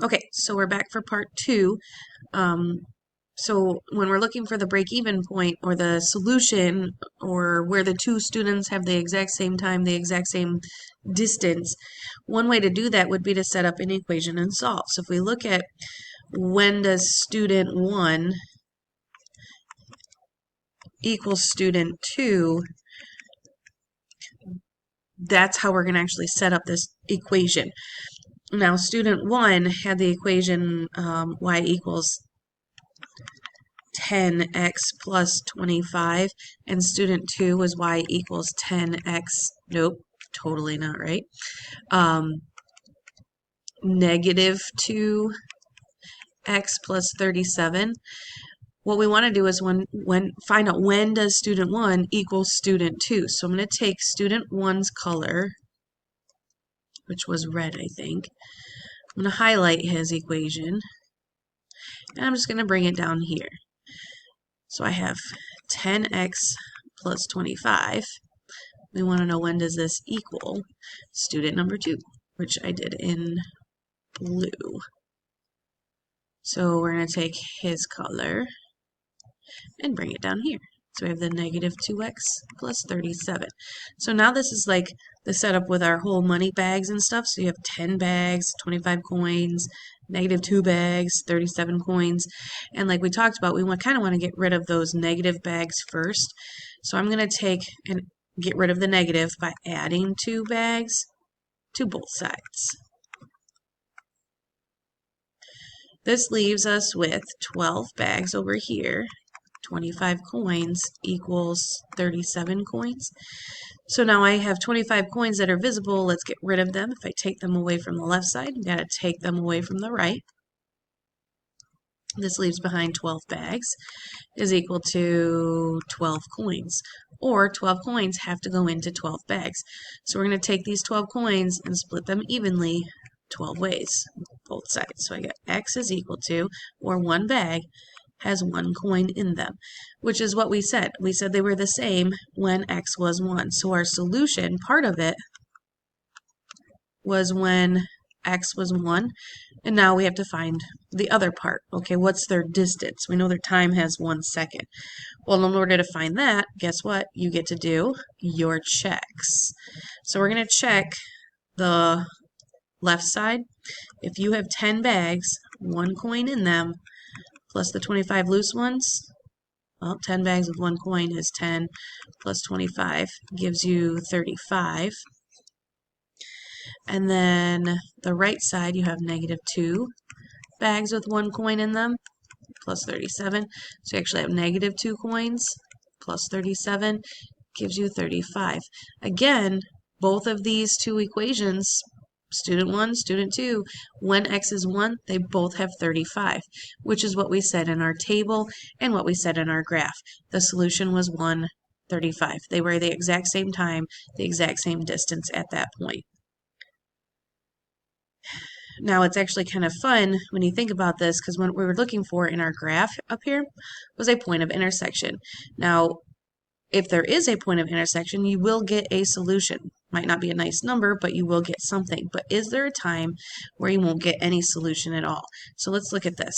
Okay, so we're back for part two. Um, so when we're looking for the break-even point or the solution or where the two students have the exact same time, the exact same distance, one way to do that would be to set up an equation and solve. So if we look at when does student 1 equals student 2, that's how we're going to actually set up this equation. Now, student 1 had the equation y equals 10x plus 25, and student 2 was y equals 10x, nope, totally not right, negative 2x plus 37. What we want to do is find out when does student 1 equal student 2. So I'm going to take student 1's color, which was red, I think. I'm going to highlight his equation, and I'm just going to bring it down here. So I have 10x plus 25. We want to know when does this equal student number 2, which I did in blue. So we're going to take his color and bring it down here. So we have the negative 2x plus 37. So now this is like the setup with our whole money bags and stuff. So you have 10 bags, 25 coins, negative 2 bags, 37 coins. And like we talked about, we kind of want to get rid of those negative bags first. So I'm going to take and get rid of the negative by adding 2 bags to both sides. This leaves us with 12 bags over here. 25 coins equals 37 coins. So now I have 25 coins that are visible. Let's get rid of them. If I take them away from the left side, I've got to take them away from the right. This leaves behind 12 bags is equal to 12 coins. Or 12 coins have to go into 12 bags. So we're going to take these 12 coins and split them evenly 12 ways, both sides. So I got x is equal to, or one bag has 1 coin in them, which is what we said. We said they were the same when x was 1. So our solution, part of it, was when x was 1, and now we have to find the other part. Okay, what's their distance? We know their time has 1 second. Well, in order to find that, guess what? You get to do your checks. So we're going to check the left side. If you have 10 bags, 1 coin in them, plus the 25 loose ones, well, 10 bags with 1 coin is 10 plus 25 gives you 35. And then the right side, you have negative 2 bags with 1 coin in them, plus 37. So you actually have negative 2 coins, plus 37 gives you 35. Again, both of these two equations, student 1, student 2, when x is 1, they both have 35, which is what we said in our table and what we said in our graph. The solution was 135. They were the exact same time, the exact same distance at that point. Now it's actually kind of fun when you think about this, because what we were looking for in our graph up here was a point of intersection. Now, if there is a point of intersection, you will get a solution. Might not be a nice number, but you will get something. But is there a time where you won't get any solution at all? So let's look at this.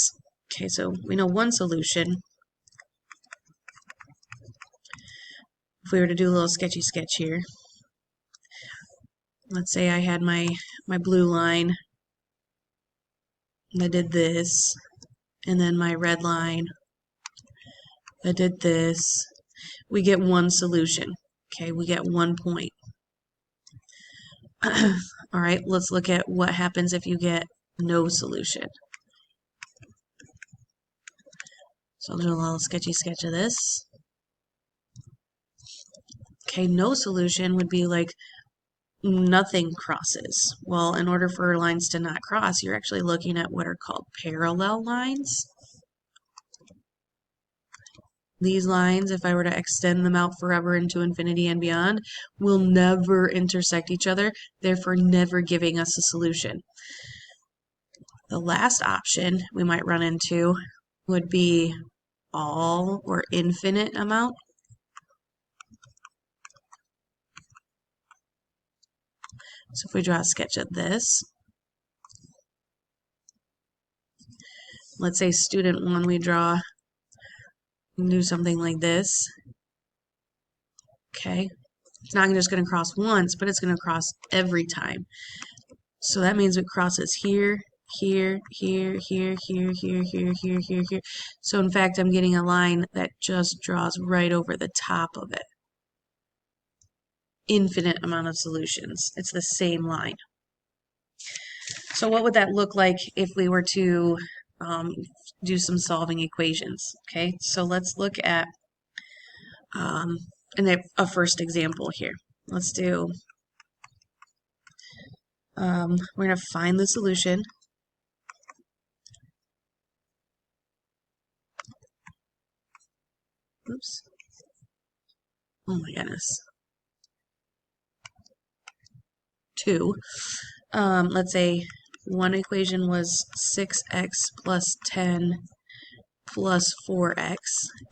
Okay, so we know one solution. If we were to do a little sketchy sketch here, let's say I had my blue line, and I did this, and then my red line, I did this. We get one solution. Okay, we get 1 point. All right, let's look at what happens if you get no solution. So I'll do a little sketchy sketch of this. Okay, no solution would be like nothing crosses. Well, in order for lines to not cross, you're actually looking at what are called parallel lines. These lines, if I were to extend them out forever into infinity and beyond, will never intersect each other, therefore never giving us a solution. The last option we might run into would be all or infinite amount. So if we draw a sketch of this, let's say student 1, we do something like this. Okay, it's not just going to cross once, but it's going to cross every time. So that means it crosses here, here, here, here, here, here, here, here, here, here. So in fact, I'm getting a line that just draws right over the top of it. Infinite amount of solutions. It's the same line. So what would that look like if we were to do some solving equations? Okay, so let's look at a first example here. Let's do, we're going to find the solution. Oops. Oh my goodness. 2. Let's say one equation was 6x plus 10 plus 4x,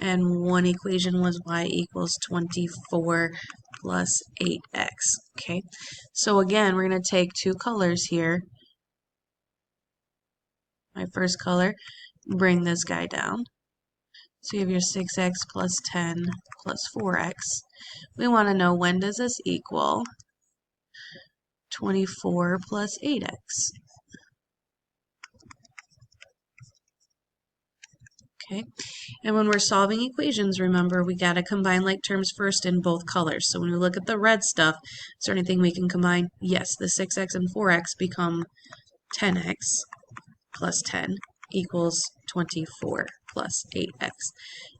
and one equation was y equals 24 plus 8x. Okay, so again, we're going to take two colors here. My first color, bring this guy down. So you have your 6x plus 10 plus 4x. We want to know, when does this equal 24 plus 8x? Okay, and when we're solving equations, remember, we got to combine like terms first in both colors. So when we look at the red stuff, is there anything we can combine? Yes, the 6x and 4x become 10x plus 10 equals 24 plus 8x.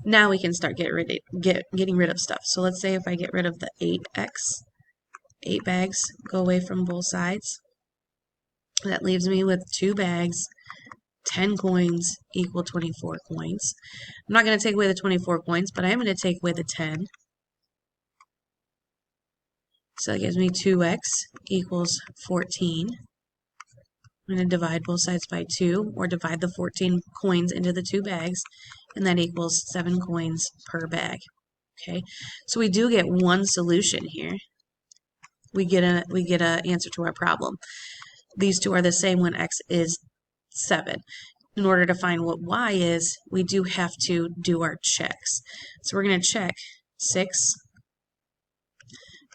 Now we can start getting rid of stuff. So let's say if I get rid of the 8x, 8 bags go away from both sides. That leaves me with 2 bags. 10 coins equal 24 coins. I'm not going to take away the 24 coins, but I am going to take away the 10. So that gives me 2x equals 14. I'm going to divide both sides by 2, or divide the 14 coins into the 2 bags, and that equals 7 coins per bag. Okay, so we do get one solution here. We get a answer to our problem. These two are the same when x is 7. In order to find what y is, we do have to do our checks. So we're going to check 6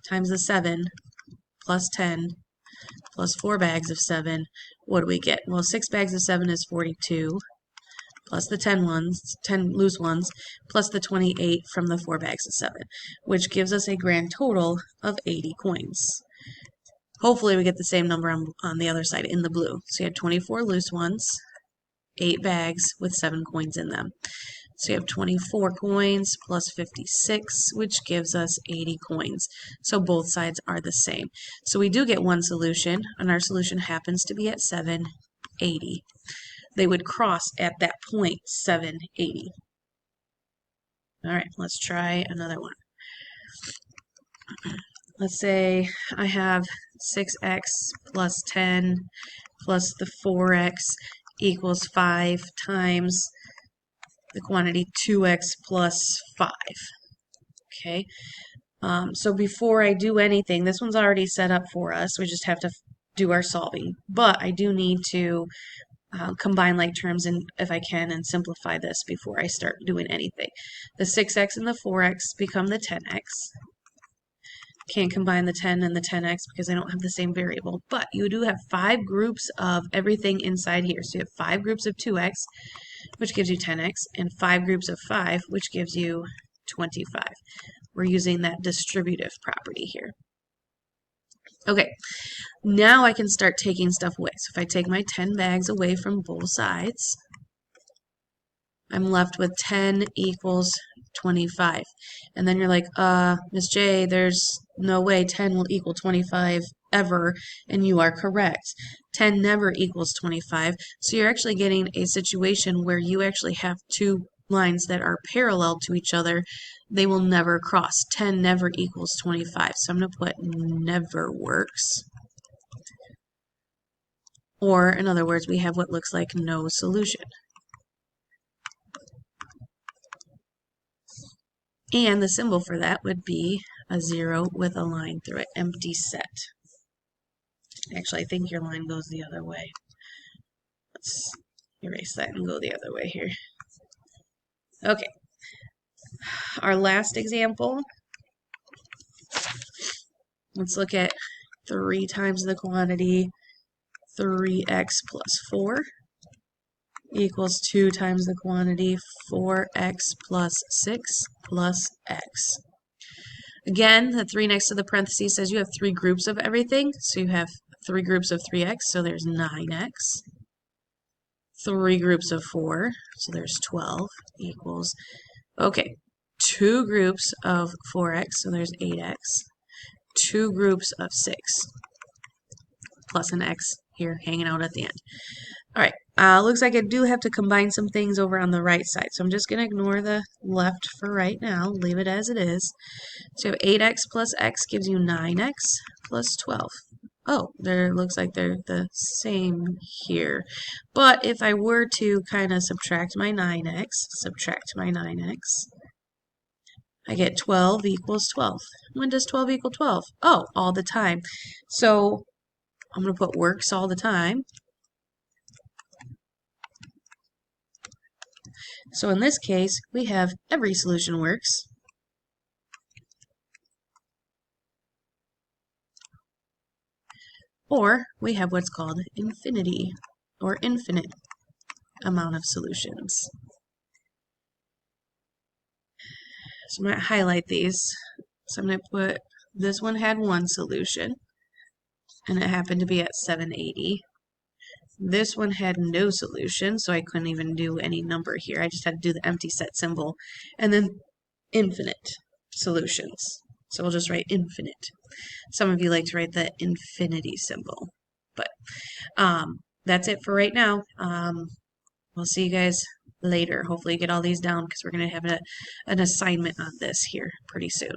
times the 7 plus 10 plus 4 bags of 7. What do we get? Well, 6 bags of 7 is 42, plus the 10 loose ones, plus the 28 from the 4 bags of 7, which gives us a grand total of 80 coins. Hopefully we get the same number on the other side in the blue. So you have 24 loose ones, 8 bags with 7 coins in them. So you have 24 coins plus 56, which gives us 80 coins. So both sides are the same. So we do get one solution, and our solution happens to be at 780. They would cross at that point, 780. All right, let's try another one. Let's say I have 6x plus 10 plus the 4x equals 5 times the quantity 2x plus 5. Okay, so before I do anything, this one's already set up for us. We just have to do our solving. But I do need to combine like terms, and if I can, and simplify this before I start doing anything. The 6x and the 4x become the 10x. Can't combine the 10 and the 10x because I don't have the same variable, but you do have 5 groups of everything inside here. So you have 5 groups of 2x, which gives you 10x, and 5 groups of 5, which gives you 25. We're using that distributive property here. Okay, now I can start taking stuff away. So if I take my 10 bags away from both sides, I'm left with 10 equals 25. And then you're like, Miss J, there's no way 10 will equal 25 ever, and you are correct. 10 never equals 25. So you're actually getting a situation where you actually have two lines that are parallel to each other. They will never cross. 10 never equals 25. So I'm going to put never works. Or, in other words, we have what looks like no solution. And the symbol for that would be a 0 with a line through it, empty set. Actually, I think your line goes the other way. erase that and go the other way here. Okay, our last example, let's look at 3 times the quantity, 3x plus 4 equals 2 times the quantity, 4x plus 6 plus x. Again, the 3 next to the parentheses says you have 3 groups of everything, so you have 3 groups of 3x, so there's 9x. 3 groups of 4, so there's 12 equals, okay, 2 groups of 4x, so there's 8x. 2 groups of 6 plus an x here hanging out at the end. All right, looks like I do have to combine some things over on the right side, so I'm just going to ignore the left for right now, leave it as it is. So 8x plus x gives you 9x plus 12. Oh, there looks like they're the same here. But if I were to kind of subtract my 9x, I get 12 equals 12. When does 12 equal 12? Oh, all the time. So I'm going to put works all the time. So in this case, we have every solution works. Or we have what's called infinity, or infinite amount of solutions. So I'm going to highlight these. So I'm going to put, this one had 1 solution, and it happened to be at 780. This one had no solution, so I couldn't even do any number here. I just had to do the empty set symbol. And then infinite solutions. So we'll just write infinite. Some of you like to write the infinity symbol. But that's it for right now. We'll see you guys later. Hopefully you get all these down because we're going to have an assignment on this here pretty soon.